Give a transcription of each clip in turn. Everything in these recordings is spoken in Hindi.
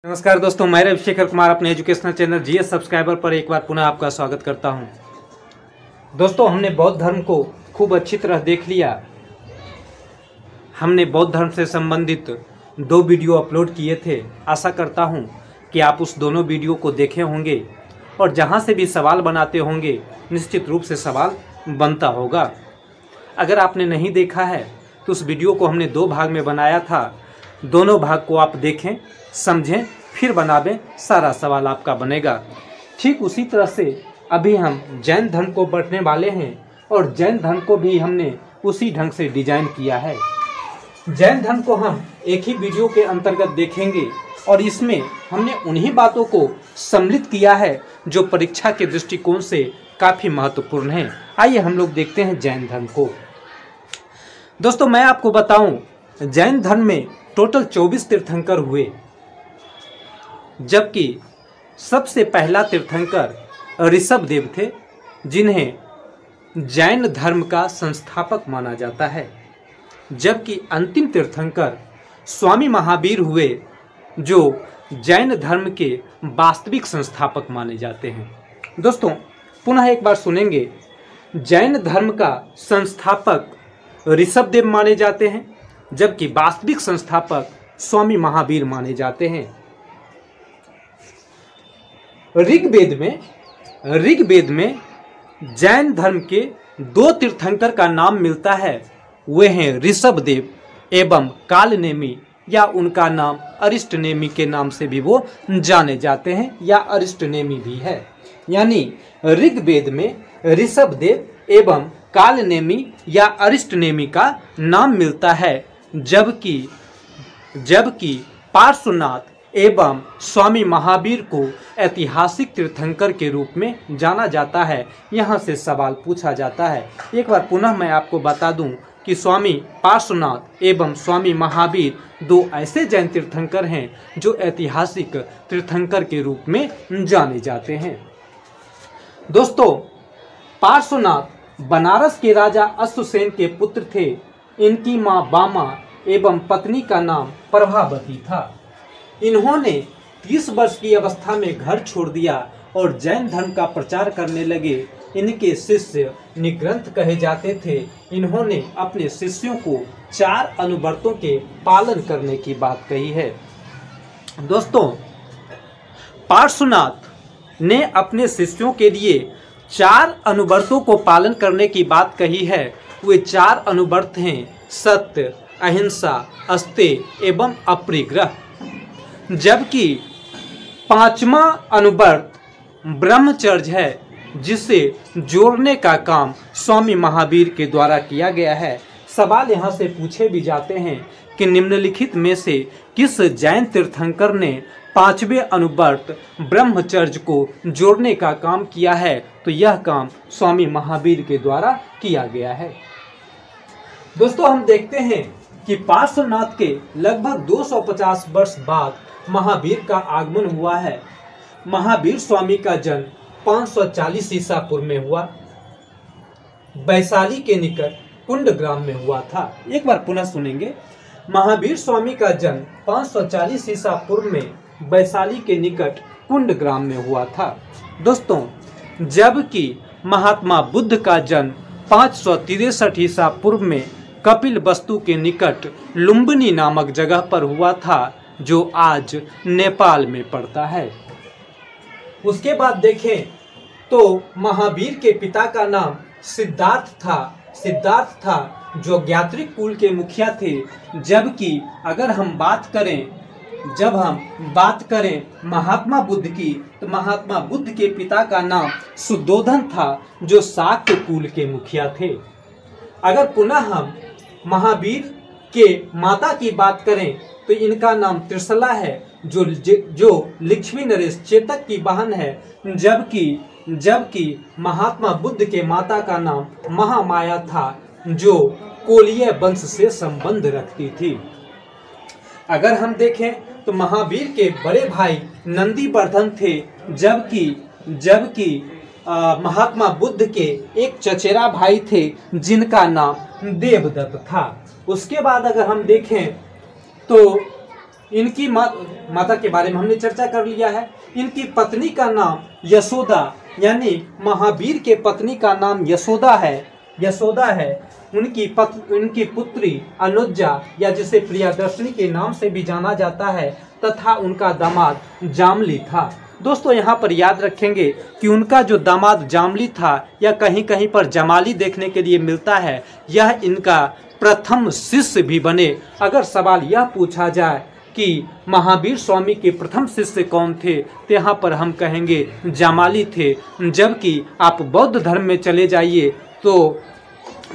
नमस्कार दोस्तों, मैं रविशेखर कुमार अपने एजुकेशनल चैनल जीएस सब्सक्राइबर पर एक बार पुनः आपका स्वागत करता हूं। दोस्तों, हमने बौद्ध धर्म को खूब अच्छी तरह देख लिया। हमने बौद्ध धर्म से संबंधित 2 वीडियो अपलोड किए थे। आशा करता हूं कि आप उस दोनों वीडियो को देखे होंगे और जहां से भी सवाल बनाते होंगे निश्चित रूप से सवाल बनता होगा। अगर आपने नहीं देखा है तो उस वीडियो को हमने 2 भाग में बनाया था। दोनों भाग को आप देखें, समझें, फिर बनावें, सारा सवाल आपका बनेगा। ठीक उसी तरह से अभी हम जैन धर्म को पढ़ने वाले हैं और जैन धर्म को भी हमने उसी ढंग से डिजाइन किया है। जैन धर्म को हम एक ही वीडियो के अंतर्गत देखेंगे और इसमें हमने उन्हीं बातों को सम्मिलित किया है जो परीक्षा के दृष्टिकोण से काफ़ी महत्वपूर्ण है। आइए हम लोग देखते हैं जैन धर्म को। दोस्तों, मैं आपको बताऊं, जैन धर्म में टोटल 24 तीर्थंकर हुए, जबकि सबसे पहला तीर्थंकर ऋषभदेव थे, जिन्हें जैन धर्म का संस्थापक माना जाता है। जबकि अंतिम तीर्थंकर स्वामी महावीर हुए, जो जैन धर्म के वास्तविक संस्थापक माने जाते हैं। दोस्तों, पुनः एक बार सुनेंगे। जैन धर्म का संस्थापक ऋषभदेव माने जाते हैं, जबकि वास्तविक संस्थापक स्वामी महावीर माने जाते हैं। ऋग्वेद में जैन धर्म के 2 तीर्थंकर का नाम मिलता है। वे हैं ऋषभदेव एवं कालनेमी, या उनका नाम अरिष्टनेमी के नाम से भी वो जाने जाते हैं, या अरिष्टनेमी भी है। यानी ऋग्वेद में ऋषभदेव एवं कालनेमी या अरिष्टनेमी का नाम मिलता है, जबकि पार्श्वनाथ एवं स्वामी महावीर को ऐतिहासिक तीर्थंकर के रूप में जाना जाता है। यहाँ से सवाल पूछा जाता है। एक बार पुनः मैं आपको बता दूं कि स्वामी पार्श्वनाथ एवं स्वामी महावीर 2 ऐसे जैन तीर्थंकर हैं जो ऐतिहासिक तीर्थंकर के रूप में जाने जाते हैं। दोस्तों, पार्श्वनाथ बनारस के राजा अश्वसेन के पुत्र थे। इनकी मां बामा एवं पत्नी का नाम प्रभावती था। इन्होंने 30 वर्ष की अवस्था में घर छोड़ दिया और जैन धर्म का प्रचार करने लगे। इनके शिष्य निग्रंथ कहे जाते थे। इन्होंने अपने शिष्यों को 4 अनुवर्तों के पालन करने की बात कही है। दोस्तों, पार्श्वनाथ ने अपने शिष्यों के लिए 4 अनुवर्तों को पालन करने की बात कही है। वे 4 अनुवर्त हैं: सत्य, अहिंसा, अस्तेय एवं अपरिग्रह। जबकि 5वां अनुवर्त ब्रह्मचर्य है, जिसे जोड़ने का काम स्वामी महावीर के द्वारा किया गया है। सवाल यहाँ से पूछे भी जाते हैं कि निम्नलिखित में से किस जैन तीर्थंकर ने 5वें अनुवर्त ब्रह्मचर्य को जोड़ने का काम किया है, तो यह काम स्वामी महावीर के द्वारा किया गया है। दोस्तों, हम देखते हैं कि पार्श्वनाथ के लगभग 250 वर्ष बाद महावीर का आगमन हुआ है। महावीर स्वामी का जन्म 540 ईसा पूर्व में हुआ, वैशाली के निकट कुंडग्राम में हुआ था। एक बार पुनः सुनेंगे। महावीर स्वामी का जन्म 540 ईसा पूर्व में वैशाली के निकट कुंडग्राम में हुआ था। दोस्तों, जबकि महात्मा बुद्ध का जन्म 563 ईसा पूर्व में कपिल वस्तु के निकट लुम्बिनी नामक जगह पर हुआ था, जो आज नेपाल में पड़ता है। उसके बाद देखें तो महावीर के पिता का नाम सिद्धार्थ था, जो ज्ञात्रिक कुल के मुखिया थे। जबकि अगर हम बात करें महात्मा बुद्ध की, तो महात्मा बुद्ध के पिता का नाम सुद्धोधन था, जो शाक्य कुल के मुखिया थे। अगर पुनः हम महावीर के माता की बात करें तो इनका नाम त्रिशला है, जो लक्ष्मी नरेश चेतक की बहन है। जबकि महात्मा बुद्ध के माता का नाम महामाया था, जो कोलीय वंश से संबंध रखती थी। अगर हम देखें तो महावीर के बड़े भाई नंदीवर्धन थे, जबकि महात्मा बुद्ध के एक चचेरा भाई थे जिनका नाम देवदत्त था। उसके बाद अगर हम देखें तो इनकी माता के बारे में हमने चर्चा कर लिया है। इनकी पत्नी का नाम यशोदा, यानी महावीर के पत्नी का नाम यशोदा है। उनकी पुत्री अनुजा, या जिसे प्रियदर्शनी के नाम से भी जाना जाता है, तथा उनका दामाद जामली था। दोस्तों यहाँ पर याद रखेंगे कि उनका जो दामाद जामली था, या कहीं कहीं पर जमाली देखने के लिए मिलता है, यह इनका प्रथम शिष्य भी बने। अगर सवाल यह पूछा जाए कि महावीर स्वामी के प्रथम शिष्य कौन थे, तो यहाँ पर हम कहेंगे जमाली थे। जबकि आप बौद्ध धर्म में चले जाइए तो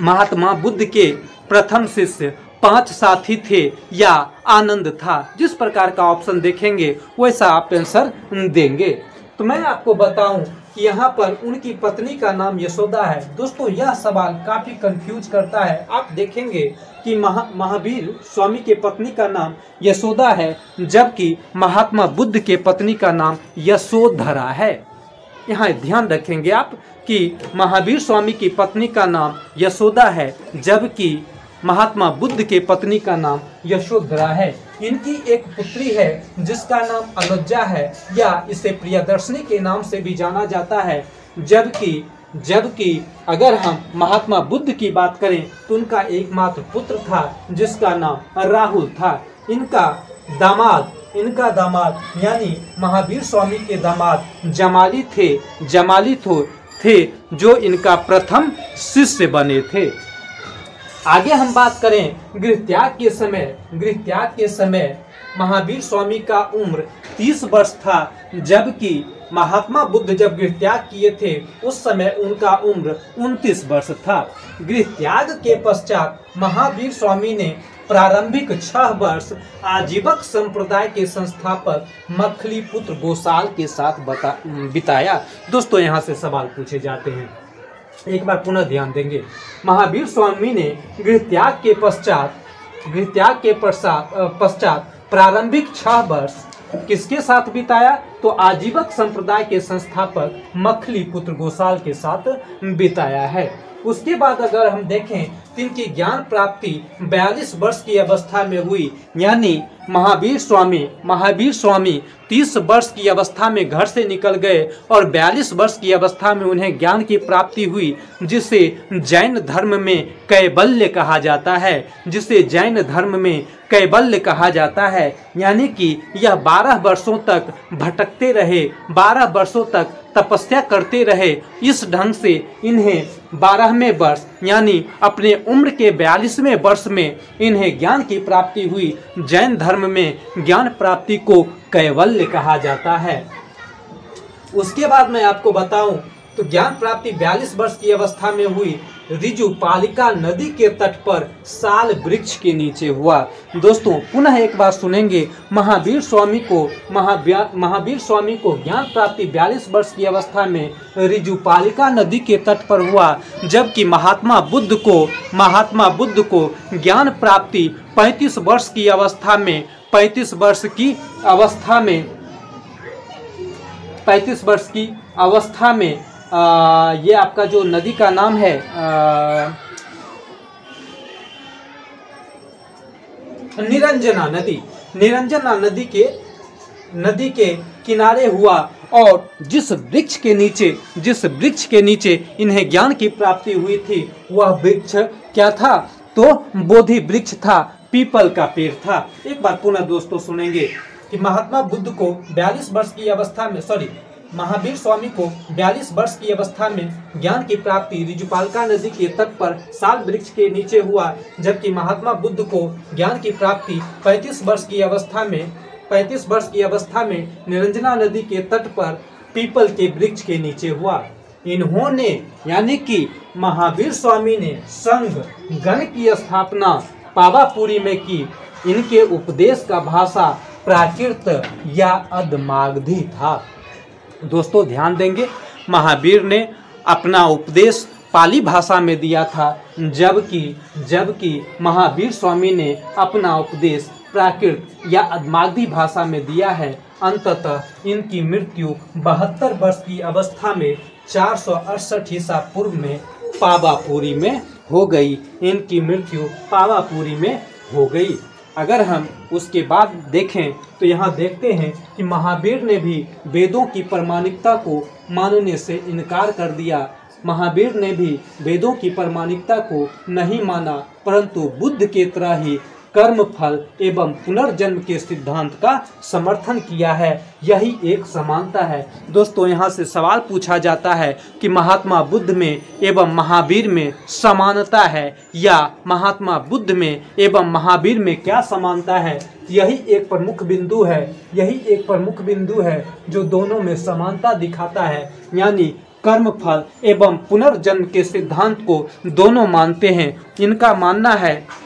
महात्मा बुद्ध के प्रथम शिष्य 5 साथी थे या आनंद था। जिस प्रकार का ऑप्शन देखेंगे वैसा आप आंसर देंगे। तो मैं आपको बताऊं कि यहाँ पर उनकी पत्नी का नाम यशोदा है। दोस्तों यह सवाल काफी कंफ्यूज करता है। आप देखेंगे कि महावीर स्वामी के पत्नी का नाम यशोदा है, जबकि महात्मा बुद्ध के पत्नी का नाम यशोधरा है। यहाँ ध्यान रखेंगे आप कि महावीर स्वामी की पत्नी का नाम यशोदा है, जबकि महात्मा बुद्ध के पत्नी का नाम यशोधरा है। इनकी एक पुत्री है जिसका नाम अनुजा है, या इसे प्रियदर्शनी के नाम से भी जाना जाता है। जबकि अगर हम महात्मा बुद्ध की बात करें तो उनका एकमात्र पुत्र था जिसका नाम राहुल था। इनका दामाद यानी महावीर स्वामी के दामाद जमाली थे जो इनका प्रथम शिष्य बने थे। आगे हम बात करें गृहत्याग के समय महावीर स्वामी का उम्र 30 वर्ष था, जबकि महात्मा बुद्ध जब गृहत्याग किए थे उस समय उनका उम्र 29 वर्ष था। गृहत्याग के पश्चात महावीर स्वामी ने प्रारंभिक 6 वर्ष आजीवक संप्रदाय के संस्थापक मखली पुत्र गोसाल के साथ बिताया। दोस्तों यहाँ से सवाल पूछे जाते हैं, एक बार पुनः ध्यान देंगे। महावीर स्वामी ने गृहत्याग के पश्चात प्रारंभिक 6 वर्ष किसके साथ बिताया, तो आजीवक संप्रदाय के संस्थापक मखली पुत्र गोसाल के साथ बिताया है। उसके बाद अगर हम देखें तो इनकी ज्ञान प्राप्ति 42 वर्ष की अवस्था में हुई, यानी महावीर स्वामी 30 वर्ष की अवस्था में घर से निकल गए और 42 वर्ष की अवस्था में उन्हें ज्ञान की प्राप्ति हुई, जिसे जैन धर्म में कैवल्य कहा जाता है। यानी कि यह 12 वर्षों तक भटकते रहे, 12 वर्षों तक तपस्या करते रहे। इस ढंग से इन्हें 12वें वर्ष यानी अपने उम्र के 42वें वर्ष में इन्हें ज्ञान की प्राप्ति हुई। जैन धर्म में ज्ञान प्राप्ति को कैवल्य कहा जाता है। उसके बाद मैं आपको बताऊं तो ज्ञान प्राप्ति 42 वर्ष की अवस्था में हुई। ऋजुपालिका नदी के तट पर साल वृक्ष के नीचे हुआ। दोस्तों पुनः एक बार सुनेंगे, महावीर स्वामी को ज्ञान प्राप्ति 42 वर्ष की अवस्था में ऋजुपालिका नदी के तट पर हुआ, जबकि महात्मा बुद्ध को ज्ञान प्राप्ति 35 वर्ष की अवस्था में 35 वर्ष की अवस्था में ये आपका जो नदी का नाम है निरंजना नदी के किनारे हुआ। और जिस वृक्ष के नीचे इन्हें ज्ञान की प्राप्ति हुई थी वह वृक्ष क्या था, तो बोधि वृक्ष था, पीपल का पेड़ था। एक बार पुनः दोस्तों सुनेंगे कि महावीर स्वामी को 42 वर्ष की अवस्था में ज्ञान की प्राप्ति ऋजुपालिका नदी के तट पर साल वृक्ष के नीचे हुआ, जबकि महात्मा बुद्ध को ज्ञान की प्राप्ति 35 वर्ष की अवस्था में निरंजना नदी के तट पर पीपल के वृक्ष के नीचे हुआ। इन्होंने यानी कि महावीर स्वामी ने संघ गण की स्थापना पावापुरी में की। इनके उपदेश का भाषा प्राकृत या अधमागधी था। दोस्तों ध्यान देंगे, महावीर ने अपना उपदेश पाली भाषा में दिया था, जबकि महावीर स्वामी ने अपना उपदेश प्राकृत या अधमागधी भाषा में दिया है। अंततः इनकी मृत्यु 72 वर्ष की अवस्था में 468 ईसा पूर्व में पावापुरी में हो गई। अगर हम उसके बाद देखें तो यहाँ देखते हैं कि महावीर ने भी वेदों की प्रामाणिकता को मानने से इनकार कर दिया। महावीर ने भी वेदों की प्रामाणिकता को नहीं माना, परंतु बुद्ध के तरह ही कर्म फल एवं पुनर्जन्म के सिद्धांत का समर्थन किया है। यही एक समानता है। दोस्तों, यहाँ से सवाल पूछा जाता है कि महात्मा बुद्ध में एवं महावीर में समानता है या महात्मा बुद्ध में एवं महावीर में क्या समानता है। यही एक प्रमुख बिंदु है, यही एक प्रमुख बिंदु है जो दोनों में समानता दिखाता है, यानी कर्म फल एवं पुनर्जन्म के सिद्धांत को दोनों मानते हैं। इनका मानना है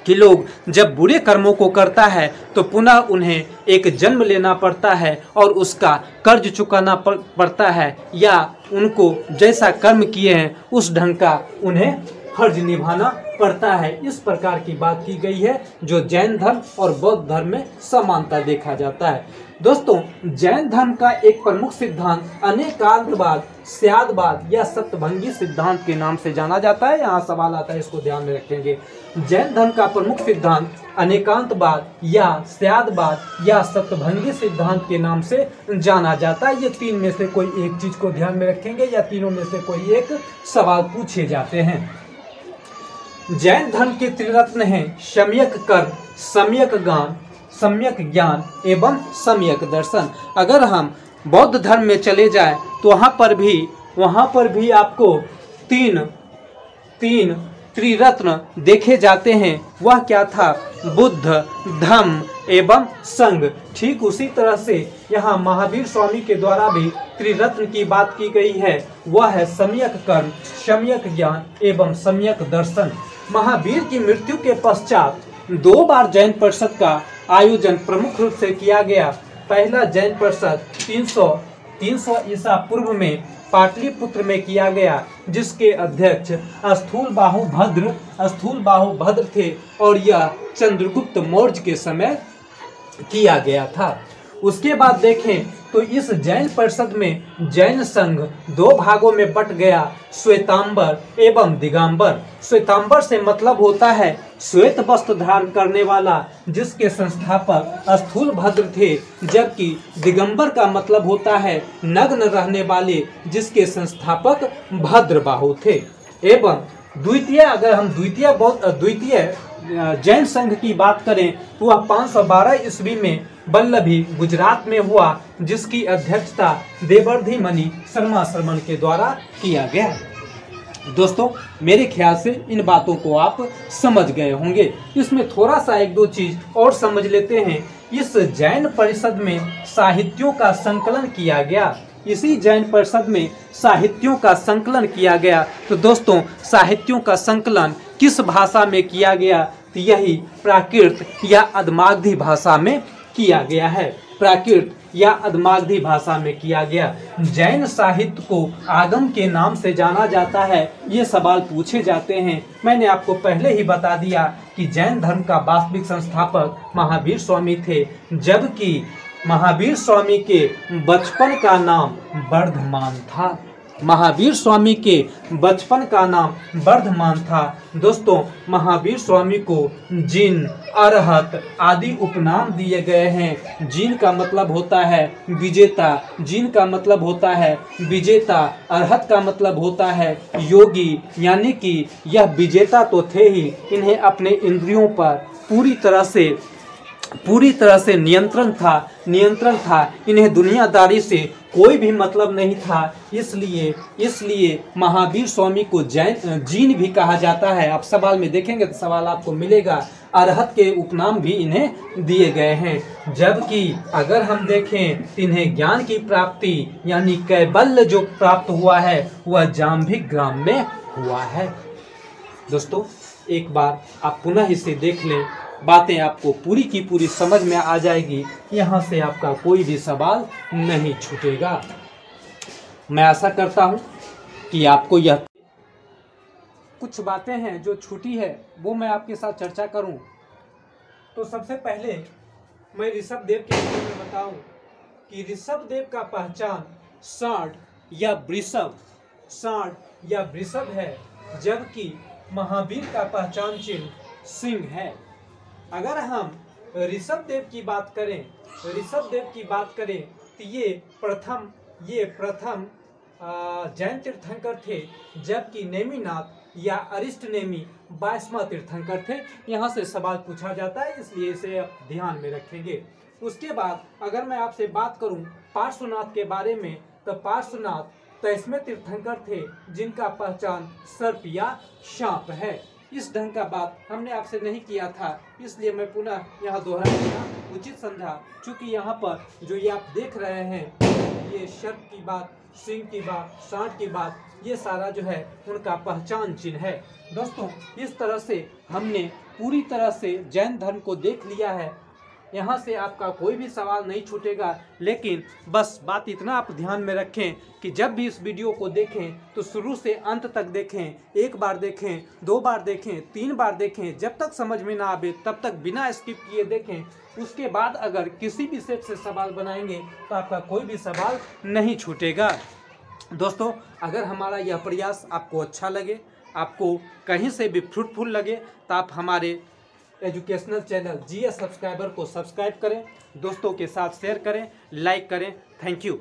कि लोग जब बुरे कर्मों को करता है तो पुनः उन्हें एक जन्म लेना पड़ता है और उसका कर्ज चुकाना पड़ता है, या उनको जैसा कर्म किए हैं उस ढंग का उन्हें फर्ज निभाना पड़ता है। इस प्रकार की बात की गई है जो जैन धर्म और बौद्ध धर्म में समानता देखा जाता है। दोस्तों, जैन धर्म का एक प्रमुख सिद्धांत अनेकांतवाद, स्यादवाद या सत्यभंगी सिद्धांत के नाम से जाना जाता है। यहाँ सवाल आता है, इसको ध्यान में रखेंगे। जैन धर्म का प्रमुख सिद्धांत अनेकांतवाद या स्यादवाद या सत्यभंगी सिद्धांत के नाम से जाना जाता है। ये तीन में से कोई एक चीज को ध्यान में रखेंगे या तीनों में से कोई एक सवाल पूछे जाते हैं। जैन धर्म के त्रिरत्न हैं सम्यक कर्म, सम्यक ज्ञान एवं सम्यक दर्शन। अगर हम बौद्ध धर्म में चले जाएं तो वहाँ पर भी आपको तीन त्रिरत्न देखे जाते हैं। वह क्या था? बुद्ध, धम्म एवं संघ। ठीक उसी तरह से यहाँ महावीर स्वामी के द्वारा भी त्रिरत्न की बात की गई है। वह है सम्यक कर्म, सम्यक ज्ञान एवं सम्यक दर्शन। महावीर की मृत्यु के पश्चात 2 बार जैन परिषद का आयोजन प्रमुख रूप से किया गया। पहला जैन परिषद 300 ईसा पूर्व में पाटलिपुत्र में किया गया, जिसके अध्यक्ष स्थूल बाहु भद्र थे और यह चंद्रगुप्त मौर्य के समय किया गया था। उसके बाद देखें तो इस जैन परिषद में जैन संघ 2 भागों में बट गया, श्वेतांबर एवं दिगंबर। श्वेतांबर से मतलब होता है श्वेत वस्त्र धारण करने वाला, जिसके संस्थापक स्थूलभद्र थे, जबकि दिगंबर का मतलब होता है नग्न रहने वाले, जिसके संस्थापक भद्रबाहु थे। एवं द्वितीय, अगर हम द्वितीय जैन संघ की बात करें तो वह 512 ईस्वी में वल्लभी गुजरात में हुआ, जिसकी अध्यक्षता देवर्धि मणि शर्मा शर्मन के द्वारा किया गया। दोस्तों, मेरे ख्याल से इन बातों को आप समझ गए होंगे। इसमें थोड़ा सा 1-2 चीज और समझ लेते हैं। इस जैन परिषद में साहित्यों का संकलन किया गया। इसी जैन परिषद में साहित्यों का संकलन किया गया। तो दोस्तों, साहित्यों का संकलन किस भाषा में किया गया? तो यही प्राकृत या अदमागधी भाषा में किया गया है। प्राकृत या अदमागधी भाषा में किया गया। जैन साहित्य को आगम के नाम से जाना जाता है। ये सवाल पूछे जाते हैं। मैंने आपको पहले ही बता दिया कि जैन धर्म का वास्तविक संस्थापक महावीर स्वामी थे, जबकि महावीर स्वामी के बचपन का नाम वर्धमान था। महावीर स्वामी के बचपन का नाम वर्धमान था। दोस्तों, महावीर स्वामी को जिन, अरहत आदि उपनाम दिए गए हैं। जिन का मतलब होता है विजेता, अरहत का मतलब होता है योगी, यानी कि यह विजेता तो थे ही, इन्हें अपने इंद्रियों पर पूरी तरह से नियंत्रण था। इन्हें दुनियादारी से कोई भी मतलब नहीं था। इसलिए महावीर स्वामी को जीन भी कहा जाता है। आप सवाल में देखेंगे तो सवाल आपको मिलेगा। अरहत के उपनाम भी इन्हें दिए गए हैं। जबकि अगर हम देखें इन्हें ज्ञान की प्राप्ति यानी कैवल्य जो प्राप्त हुआ है वह जाम्भिक ग्राम में हुआ है। दोस्तों, एक बार आप पुनः इसे देख लें, बातें आपको पूरी की पूरी समझ में आ जाएगी। यहाँ से आपका कोई भी सवाल नहीं छूटेगा। मैं आशा करता हूँ कि आपको यह कुछ बातें हैं जो छूटी है वो मैं आपके साथ चर्चा करूँ। तो सबसे पहले मैं ऋषभदेव के बारे में बताऊँ कि ऋषभदेव का पहचान सांड या वृषभ है, जबकि महावीर का पहचान चिन्ह सिंह है। अगर हम ऋषभ देव की बात करें तो ये प्रथम जैन तीर्थंकर थे, जबकि नेमिनाथ या अरिष्टनेमी 22वां तीर्थंकर थे। यहाँ से सवाल पूछा जाता है, इसलिए इसे आप ध्यान में रखेंगे। उसके बाद अगर मैं आपसे बात करूं पार्श्वनाथ के बारे में, तो पार्श्वनाथ 23वें तीर्थंकर थे, जिनका पहचान सर्प या सांप है। इस ढंग का बात हमने आपसे नहीं किया था, इसलिए मैं पुनः यहाँ दोहराना उचित समझा। चूँकि यहाँ पर जो ये आप देख रहे हैं, ये सर्प की बात, सिंह की बात, सांड की बात, ये सारा जो है उनका पहचान चिन्ह है। दोस्तों, इस तरह से हमने पूरी तरह से जैन धर्म को देख लिया है। यहाँ से आपका कोई भी सवाल नहीं छूटेगा, लेकिन बस बात इतना आप ध्यान में रखें कि जब भी इस वीडियो को देखें तो शुरू से अंत तक देखें। 1 बार देखें, 2 बार देखें, 3 बार देखें, जब तक समझ में ना आवे तब तक बिना स्किप किए देखें। उसके बाद अगर किसी भी सेट से सवाल बनाएंगे तो आपका कोई भी सवाल नहीं छूटेगा। दोस्तों, अगर हमारा यह प्रयास आपको अच्छा लगे, आपको कहीं से भी फ्रूटफुल लगे, तो आप हमारे एजुकेशनल चैनल जीएस सब्सक्राइबर को सब्सक्राइब करें, दोस्तों के साथ शेयर करें, लाइक करें। Thank you.